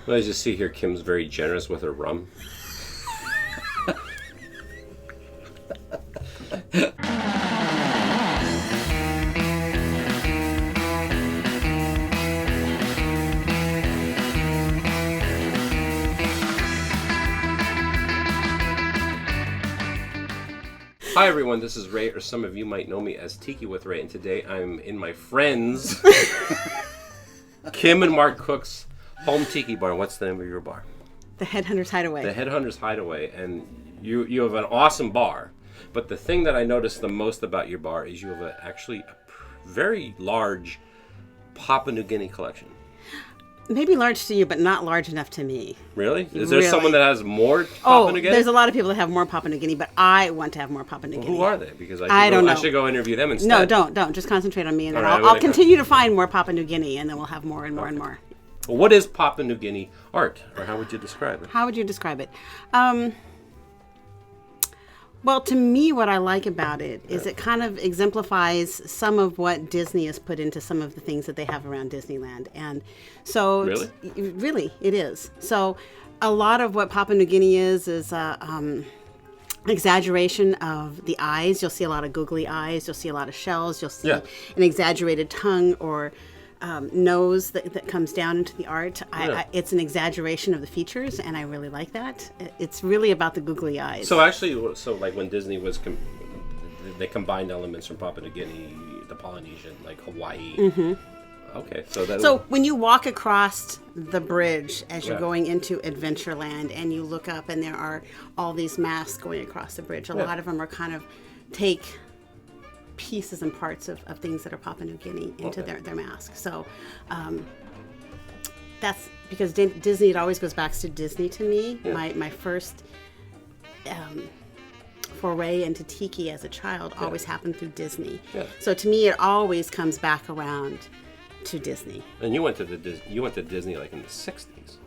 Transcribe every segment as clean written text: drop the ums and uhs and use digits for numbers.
Well, as you see here, Kim's very generous with her rum. Hi everyone, this is Ray, or some of you might know me as Tiki With Ray, and today I'm in my friends Kim and Mark Cook's home tiki bar. What's the name of your bar? The Headhunter's Hideaway. The Headhunter's Hideaway, and you have an awesome bar, but the thing that I noticed the most about your bar is you have actually a very large Papua New Guinea collection. Maybe large to you, but not large enough to me. Really? Is there someone that has more Papua New Guinea? There's a lot of people that have more Papua New Guinea, but I want to have more Papua New Guinea. Who are they? Because I don't know. I should go interview them instead. No, don't. Just concentrate on me, and then Right, I'll continue to find more Papua New Guinea, and then we'll have more and more and more. Well, what is Papua New Guinea art, or how would you describe it? How would you describe it? Well, to me, what I like about it is it kind of exemplifies some of what Disney has put into some of the things that they have around Disneyland. And so, really, it is. So a lot of what Papua New Guinea is exaggeration of the eyes. You'll see a lot of googly eyes. You'll see a lot of shells. You'll see an exaggerated tongue or nose that comes down into the art. It's an exaggeration of the features, and I really like that. It's really about the googly eyes. So actually, like when Disney was, they combined elements from Papua New Guinea, the Polynesian, like Hawaii. Mm-hmm. Okay, so when you walk across the bridge as you're going into Adventureland, and you look up, and there are all these masks going across the bridge. A lot of them are kind of take pieces and parts of things that are Papua New Guinea into their mask. So that's because Disney, it always goes back to Disney to me. My first foray into tiki as a child always happened through Disney. So to me, it always comes back around to Disney. And you went to Disney like in the 60s.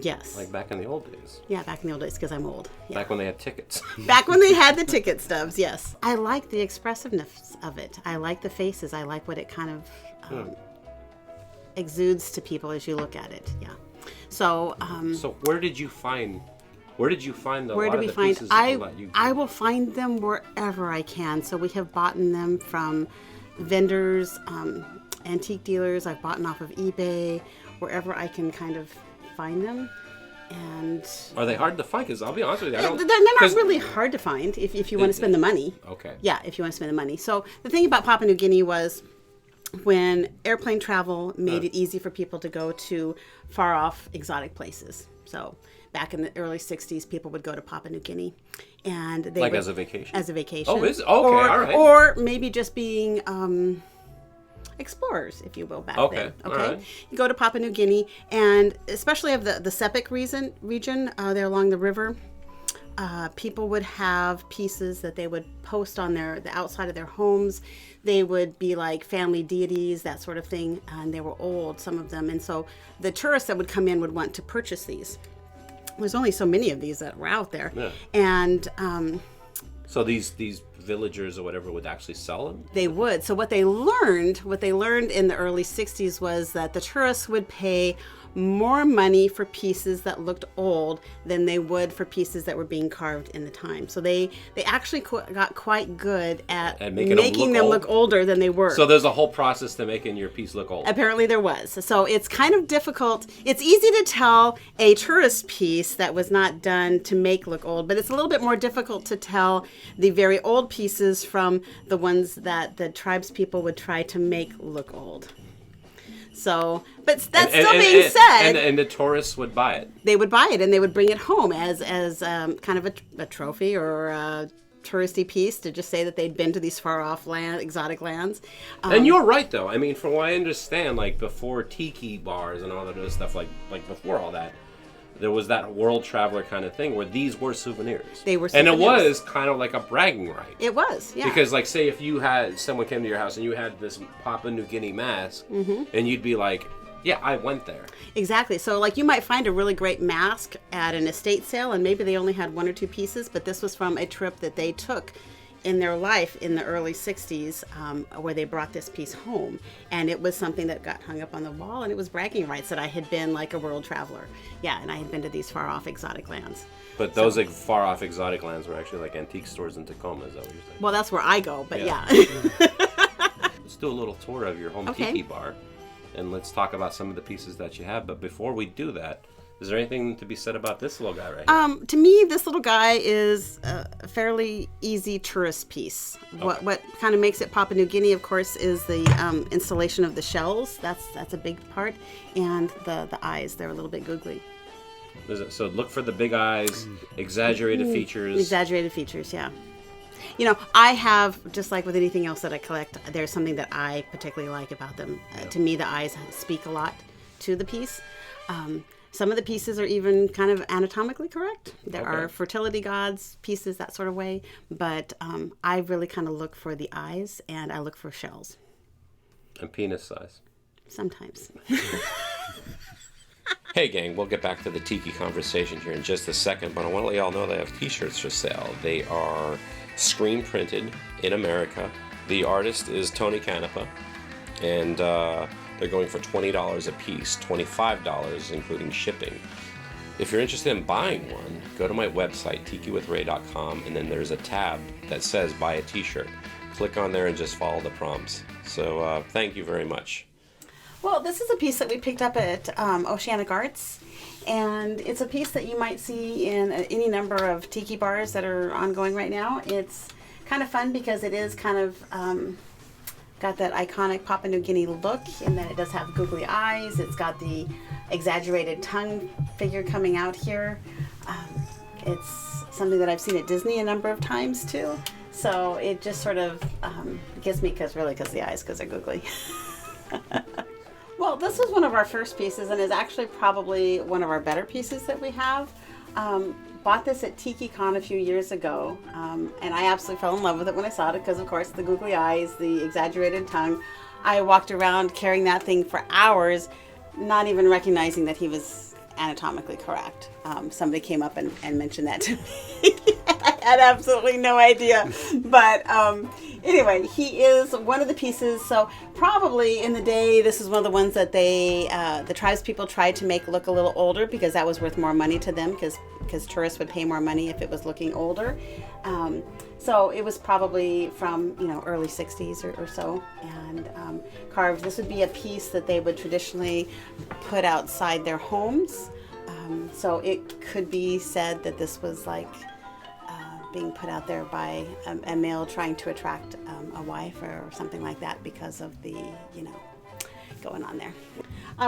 Yes. Like back in the old days. Yeah, back in the old days, because I'm old. Yeah. Back when they had tickets. Back when they had the ticket stubs, yes. I like the expressiveness of it. I like the faces. I like what it kind of exudes to people as you look at it. Yeah. So. So where did you find the pieces? I will find them wherever I can. So we have bought them from vendors, antique dealers. I've bought off of eBay, wherever I can kind of find them. And are they hard to find? Because I'll be honest with you, they're not really hard to find if you want to spend the money. Okay. Yeah, if you want to spend the money. So the thing about Papua New Guinea was when airplane travel made it easy for people to go to far off exotic places. So back in the early 60s, people would go to Papua New Guinea, and they as a vacation. As a vacation. Oh, is okay, all right. Or maybe just being explorers, if you will, back then. Okay. Right. You go to Papua New Guinea, and especially of the Sepik region there along the river, people would have pieces that they would post on the outside of their homes. They would be like family deities, that sort of thing, and they were old, some of them. And so the tourists that would come in would want to purchase these. There's only so many of these that were out there. Yeah. And so these villagers or whatever would actually sell them? They would. So what they learned in the early 60s was that the tourists would pay more money for pieces that looked old than they would for pieces that were being carved in the time. So they actually got quite good at making them look older than they were. So there's a whole process to making your piece look old. Apparently there was. So it's kind of difficult. It's easy to tell a tourist piece that was not done to make look old, but it's a little bit more difficult to tell the very old pieces from the ones that the tribes people would try to make look old. So, but that still being said, and the tourists would buy it. They would buy it, and they would bring it home as kind of a trophy or a touristy piece to just say that they'd been to these far off exotic lands. And you're right, though. I mean, from what I understand, like before tiki bars and all that other stuff, like before all that, there was that world traveler kind of thing where these were souvenirs. They were souvenirs. And it was kind of like a bragging right. It was, yeah. Because, like, say if you had someone came to your house and you had this Papua New Guinea mask, and you'd be like, yeah, I went there. Exactly. So, like, you might find a really great mask at an estate sale, and maybe they only had one or two pieces, but this was from a trip that they took in their life in the early 60s where they brought this piece home, and it was something that got hung up on the wall, and it was bragging rights that I had been like a world traveler. Yeah, and I had been to these far off exotic lands. But those like far off exotic lands were actually like antique stores in Tacoma, is that what you're saying? Well, that's where I go, but yeah. Let's do a little tour of your home tiki bar, and let's talk about some of the pieces that you have. But before we do that, is there anything to be said about this little guy right here? To me, this little guy is a fairly easy tourist piece. Okay. What kind of makes it Papua New Guinea, of course, is the installation of the shells. That's a big part, and the eyes. They're a little bit googly. So look for the big eyes, exaggerated features. Exaggerated features, yeah. You know, I have, just like with anything else that I collect, there's something that I particularly like about them. To me, the eyes speak a lot to the piece. Some of the pieces are even kind of anatomically correct. There are fertility gods pieces, that sort of way. But I really kind of look for the eyes, and I look for shells. And penis size. Sometimes. Hey gang, we'll get back to the tiki conversation here in just a second, but I want to let y'all know they have t-shirts for sale. They are screen printed in America. The artist is Tony Canepa, and they're going for $20 a piece, $25 including shipping. If you're interested in buying one, go to my website, tikiwithray.com, and then there's a tab that says buy a t-shirt. Click on there and just follow the prompts. So thank you very much. Well, this is a piece that we picked up at Oceanic Arts, and it's a piece that you might see in any number of tiki bars that are ongoing right now. It's kind of fun because it is kind of got that iconic Papua New Guinea look in that it does have googly eyes. It's got the exaggerated tongue figure coming out here. It's something that I've seen at Disney a number of times too. So it just sort of gets me because the eyes, because they're googly. Well, this was one of our first pieces and is actually probably one of our better pieces that we have. Bought this at TikiCon a few years ago, and I absolutely fell in love with it when I saw it because, of course, the googly eyes, the exaggerated tongue. I walked around carrying that thing for hours, not even recognizing that he was anatomically correct. Somebody came up and mentioned that to me. I had absolutely no idea. But anyway, he is one of the pieces. So probably in the day, this is one of the ones that the tribes people tried to make look a little older because that was worth more money to them because tourists would pay more money if it was looking older. So it was probably from, early 60s or so, and carved. This would be a piece that they would traditionally put outside their homes. So it could be said that this was like being put out there by a male trying to attract a wife or something like that because of the, going on there.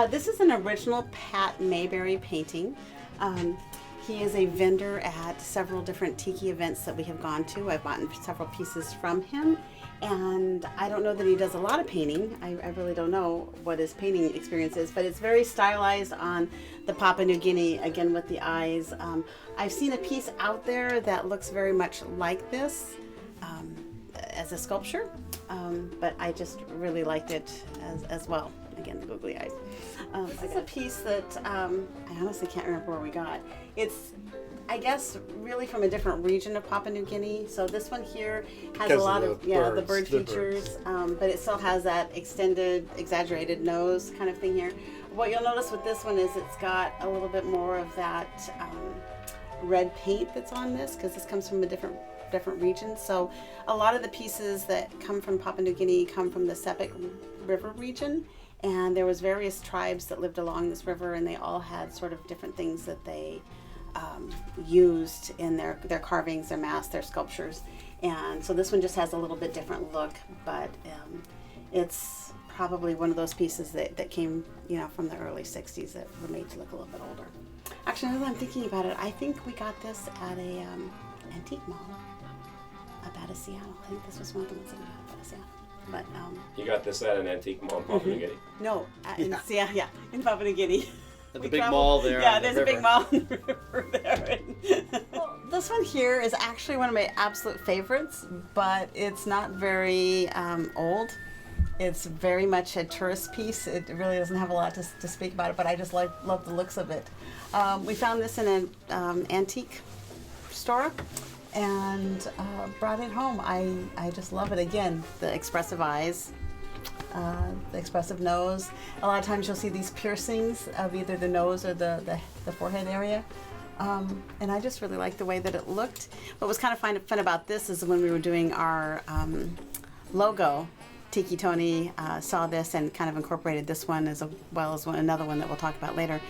This is an original Pat Mayberry painting. He is a vendor at several different tiki events that we have gone to. I've bought several pieces from him, and I don't know that he does a lot of painting. I really don't know what his painting experience is, but it's very stylized on the Papua New Guinea, again with the eyes. I've seen a piece out there that looks very much like this as a sculpture, but I just really liked it as well. Again, the googly eyes. This is a piece that I honestly can't remember where we got. It's, I guess, really from a different region of Papua New Guinea. So this one here has a lot of the bird features, but it still has that extended, exaggerated nose kind of thing here. What you'll notice with this one is it's got a little bit more of that red paint that's on this because this comes from a different region. So a lot of the pieces that come from Papua New Guinea come from the Sepik River region. And there was various tribes that lived along this river, and they all had sort of different things that they used in their carvings, their masks, their sculptures. And so this one just has a little bit different look, but it's probably one of those pieces that came, from the early 60s that were made to look a little bit older. Actually, now that I'm thinking about it, I think we got this at a antique mall up out of Seattle. I think this was one of the ones that we got up out of Seattle. But you got this at an antique mall in Papua New Guinea? No, in Papua New Guinea. At the big mall there. Yeah, there's a big mall on the river there. Well, this one here is actually one of my absolute favorites, but it's not very old. It's very much a tourist piece. It really doesn't have a lot to speak about it, but I just love the looks of it. We found this in an antique store, and brought it home. I just love it. Again, the expressive eyes, the expressive nose. A lot of times you'll see these piercings of either the nose or the forehead area. And I just really liked the way that it looked. What was kind of fun about this is when we were doing our logo, Tiki Tony saw this and kind of incorporated this one as well as another one that we'll talk about later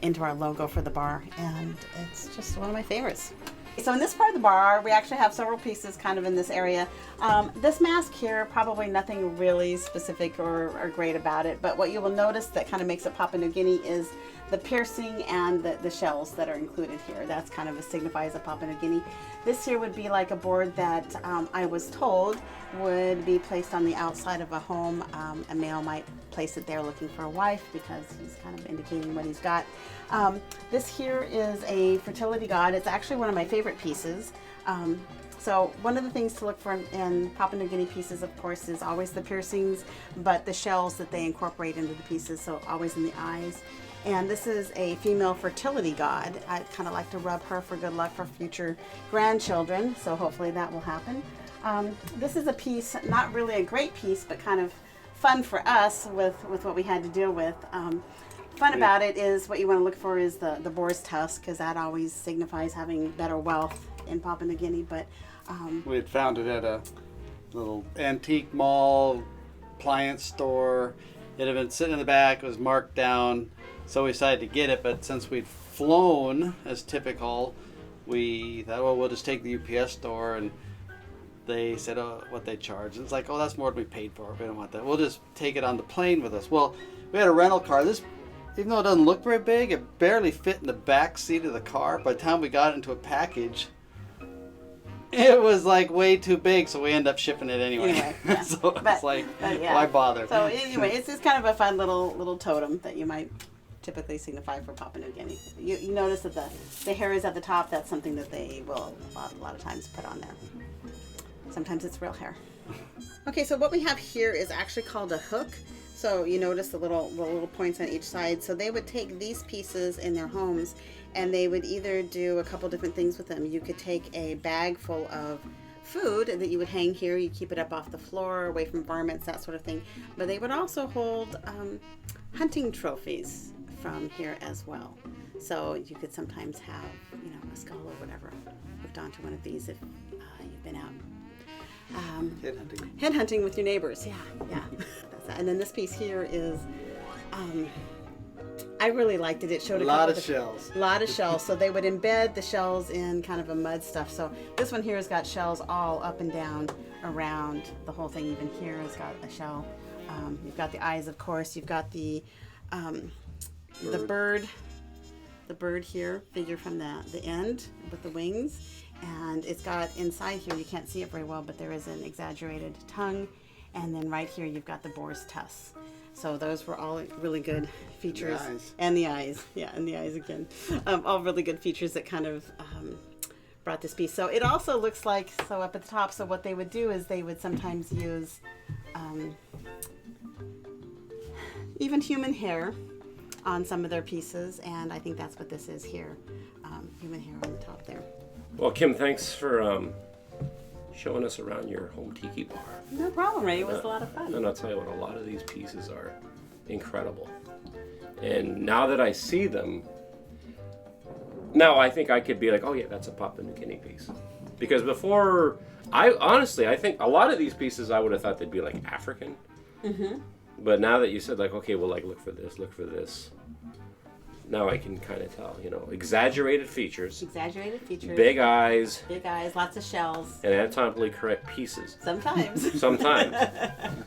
into our logo for the bar. And it's just one of my favorites. So in this part of the bar, we actually have several pieces kind of in this area. This mask here, probably nothing really specific or great about it, but what you will notice that kind of makes it Papua New Guinea is the piercing and the shells that are included here. That's kind of signifies a Papua New Guinea. This here would be like a board that I was told would be placed on the outside of a home. A male might place it there looking for a wife because he's kind of indicating what he's got. This here is a fertility god. It's actually one of my favorite pieces. So one of the things to look for in Papua New Guinea pieces, of course, is always the piercings, but the shells that they incorporate into the pieces, so always in the eyes. And this is a female fertility god. I kind of like to rub her for good luck for future grandchildren, so hopefully that will happen. This is a piece, not really a great piece, but kind of fun for us with what we had to deal with. Fun about it is what you want to look for is the boar's tusk, because that always signifies having better wealth in Papua New Guinea. But we had found it at a little antique mall, appliance store. It had been sitting in the back, it was marked down, so we decided to get it. But since we'd flown, as typical, we thought, well, we'll just take the UPS store, and they said, oh, what they charge. And it's like, oh, that's more than we paid for. We don't want that. We'll just take it on the plane with us. Well, we had a rental car. This, even though it doesn't look very big, it barely fit in the back seat of the car. By the time we got it into a package, it was like way too big, so we ended up shipping it anyway. Yeah. So it's like, why bother? So anyway, it's just kind of a fun little totem that you might typically signify for Papua New Guinea. You notice that the hair is at the top. That's something that they will a lot of times put on there. Sometimes it's real hair. Okay, so what we have here is actually called a hook. So you notice the little points on each side. So they would take these pieces in their homes and they would either do a couple different things with them. You could take a bag full of food that you would hang here. You keep it up off the floor, away from varmints, that sort of thing. But they would also hold hunting trophies from here as well. So you could sometimes have, a skull or whatever hooked onto one of these if you've been out headhunting with your neighbors. Yeah. And then this piece here is, I really liked it. It showed a lot of shells. A lot of shells. So they would embed the shells in kind of a mud stuff. So this one here has got shells all up and down around the whole thing. Even here has got a shell. You've got the eyes, of course. You've got the bird here, figure from the end with the wings. And it's got inside here, you can't see it very well, but there is an exaggerated tongue. And then right here, you've got the boar's tusks. So those were all really good features. The eyes. And the eyes. Yeah, and the eyes again. All really good features that kind of brought this piece. So it also looks like, so up at the top, so what they would do is they would sometimes use even human hair on some of their pieces. And I think that's what this is here. Human hair on the top there. Well, Kim, thanks for showing us around your home tiki bar. No problem, Ray. It was a lot of fun. And I'll tell you what, a lot of these pieces are incredible. And now that I see them, now I think I could be like, oh yeah, that's a Papua New Guinea piece. Because before, I think a lot of these pieces I would have thought they'd be like African. Mm-hmm. But now that you said like, okay, well, like look for this. Now I can kind of tell, exaggerated features. Big eyes. Lots of shells. And anatomically correct pieces. Sometimes.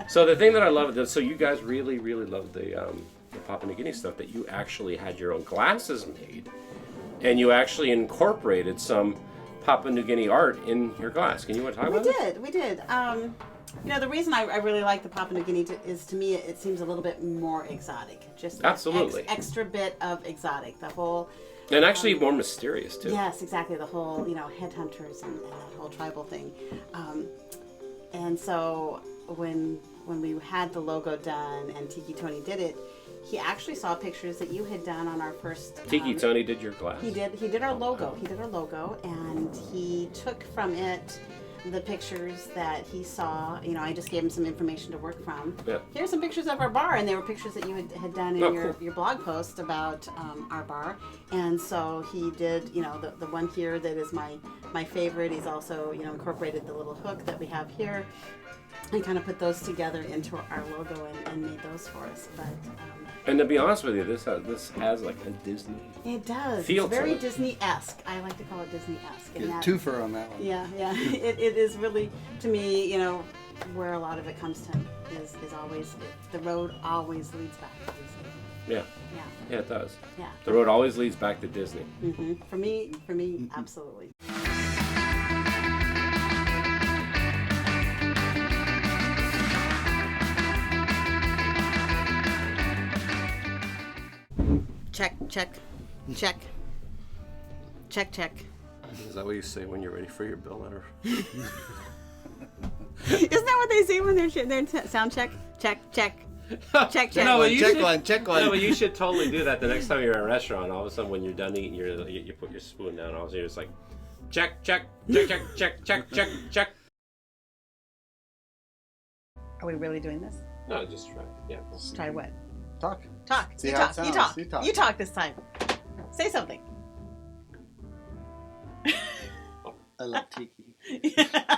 So the thing that I love, so you guys really, really love the Papua New Guinea stuff, that you actually had your own glasses made. And you actually incorporated some Papua New Guinea art in your glass. Can you want to talk about that? We did. The reason I really like the Papua New Guinea is, to me, it seems a little bit more exotic. Just absolutely extra bit of exotic. The whole and actually more mysterious too. Yes, exactly. The whole headhunters and that whole tribal thing. And so when we had the logo done and Tiki Tony did it, he actually saw pictures that you had done on our first. Tiki Tony did your glass. He did our logo. He did our logo, and he took from it the pictures that he saw. You know, I just gave him some information to work from. Yeah. Here's some pictures of our bar, and they were pictures that you had done in Cool. your blog post about our bar. And so he did, you know, the one here that is my favorite. He's also, you know, incorporated the little hook that we have here, and kind of put those together into our logo and made those for us. But And to be honest with you, this has like a Disney. it does. Feel It's very to it. Disney-esque. I like to call it Disney-esque. And Get a that- twofer on that one. Yeah, yeah. It is really, to me, you know, where a lot of it comes to is always, the road always leads back to Disney. Yeah, Yeah, yeah, it does. yeah. The road always leads back to Disney. For me, absolutely. Check, check, check, check, check. Is that what you say when you're ready for your bill letter? Isn't that what they say when they're sound check? Check, check, check, check. No, but you check should- one, check No, one. but you should totally do that the next time you're in a restaurant. All of a sudden, when you're done eating, you put your spoon down. All of a sudden, you're just like, check, check, check, check, check, check, check, check. Are we really doing this? No, just try. Yeah. Try what? Talk. Talk. See You how it talk. You sounds. talk. You talk. You talk this time. Say something. I love Tiki.